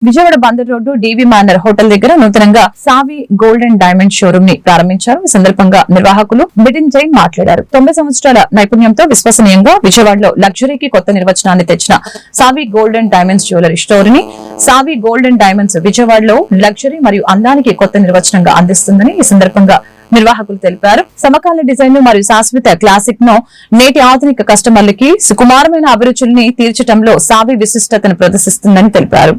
Vijayawada Bandar road డివి manner hotel దగ్గర నూతనంగా సావి gold and diamond showroom ని ప్రారంభించారు. ఈ సందర్భంగా నిర్వాహకులు బిడిన్ జైన్ మాట్లాడారు. 90 సంవత్సరాల నైపుణ్యంతో విశ్వసనీయంగా విజయవాడలో లగ్జరీకి కొత్త నిర్వచనాన్ని తెచ్చిన Savi gold and diamonds jewellery store ని సావి గోల్డ్ అండ్ డైమండ్స్ విజయవాడలో లగ్జరీ మరియు అందానికి కొత్త నిర్వచనంగా అందిస్తుందని ఈ సందర్భంగా నిర్వాహకులు తెలిపారు. సమకాలీన డిజైన్ మరియు శాశ్వత క్లాసిక్ ను నేటి ఆధునిక కస్టమర్లకి సుకుమారమైన అభిరుచుల్ని తీర్చడంలో సావి విశిష్టతను ప్రదర్శిస్తుందని తెలిపారు.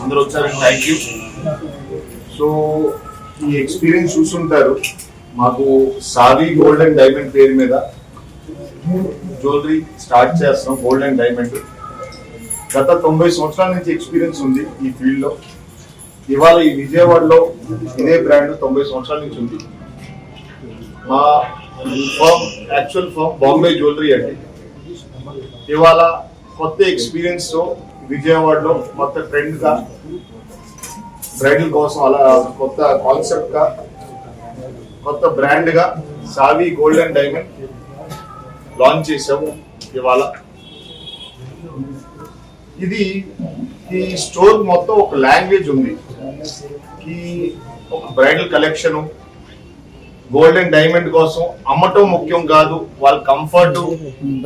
అందరూ వచ్చారండి, థ్యాంక్ యూ. సో ఈ ఎక్స్పీరియన్స్ చూస్తుంటారు. మాకు సావి గోల్డ్ అండ్ డైమండ్ పేరు మీద జ్యువెలరీ స్టార్ట్ చేస్తున్నాం. గోల్డ్ అండ్ డైమండ్ గత 90 సంవత్సరాల నుంచి ఎక్స్పీరియన్స్ ఉంది ఈ ఫీల్డ్ లో. ఇవాళ ఈ విజయవాడలో ఇదే బ్రాండ్ 90 సంవత్సరాల నుంచి ఉంది. మా firm actual firm Bombay jewellery అండి. ఇవాళ కొత్త ఎక్స్పీరియన్స్ తో విజయవాడలో కొత్త ట్రెండ్ గా బ్రైడల్ కోసం అలా కొత్త కాన్సెప్ట్ గా కొత్త బ్రాండ్ గా సావి గోల్డ్ అండ్ డైమండ్ లాంచ్ చేసాము ఇవాళ. ఇది ఈ స్టోర్ మొత్తం ఒక లాంగ్వేజ్ ఉంది. ఈ ఒక bridal collection gold and diamond కోసం అమ్మటం ముఖ్యం కాదు, వాళ్ళ కంఫర్ట్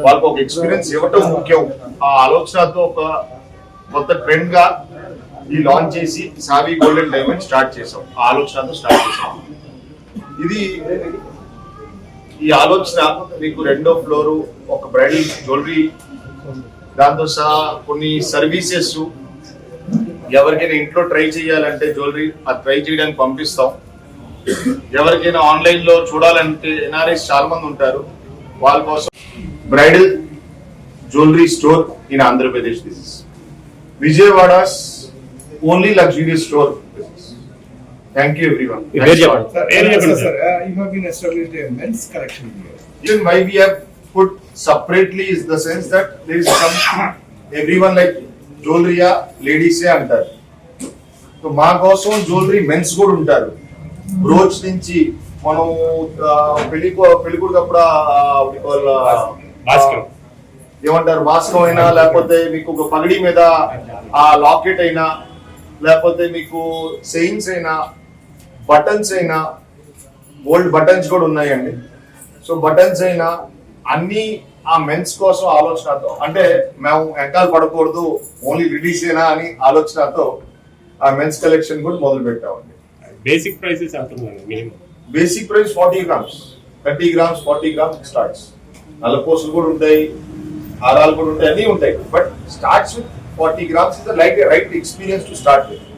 వాళ్ళకి ఒక ఎక్స్పీరియన్స్ ఇవ్వటం ముఖ్యం. ఆ ఆలోచనతో ఒక కొత్త ట్రెండ్ గా ఈ లాంచ్ చేసి సావి గోల్డ్ అండ్ డైమండ్ స్టార్ట్ చేసాం. ఆ ఆలోచనతో స్టార్ట్ చేసాం. ఇది ఈ ఆలోచన మీకు 2వ ఫ్లోర్ ఒక బ్రైడల్ జ్యువెలరీ, దాంతో సహా కొన్ని సర్వీసెస్. ఎవరికైనా ఇంట్లో ట్రై చేయాలంటే జ్యువెలరీ అది ట్రై చేయడానికి పంపిస్తాం. ఎవరికైనా ఆన్లైన్ లో చూడాలంటే ఎన్ఆర్ఐస్ చాలా మంది ఉంటారు, వాళ్ళ కోసం bridal jewellery store in Andhra Pradesh. This is Vijayawada's only luxurious store. Thank you everyone. Sir, you have been established a men's collection here. Even why we have put separately is the sense that there is some everyone like jewelry ladies అంటారు. So మా కోసం jewellery men's కూడా ఉంటారు. Brooch నుంచి మనం పెళ్లికొడుకు ఏమంటారు బాస్కం అయినా, లేకపోతే మీకు ఒక పగడి మీద ఆ లాకెట్ అయినా, లేకపోతే మీకు చైన్స్ అయినా, బటన్స్ అయినా, గోల్డ్ బటన్స్ కూడా ఉన్నాయండి. సో బటన్స్ అయినా అన్ని ఆ మెన్స్ కోసం ఆలోచనతో, అంటే మేము వెనకాల పడకూడదు ఓన్లీ లేడీస్ అయినా అని ఆలోచనతో ఆ మెన్స్ కలెక్షన్ కూడా మొదలు పెట్టామండి. Basic prices minimum basic price 40 grams, 30 grams, 40 grams starts. నల్లపోసులు కూడా ఉంటాయి, హారాలు కూడా ఉంటాయి, అన్నీ ఉంటాయి. But starts with 40 grams is the right experience to start with.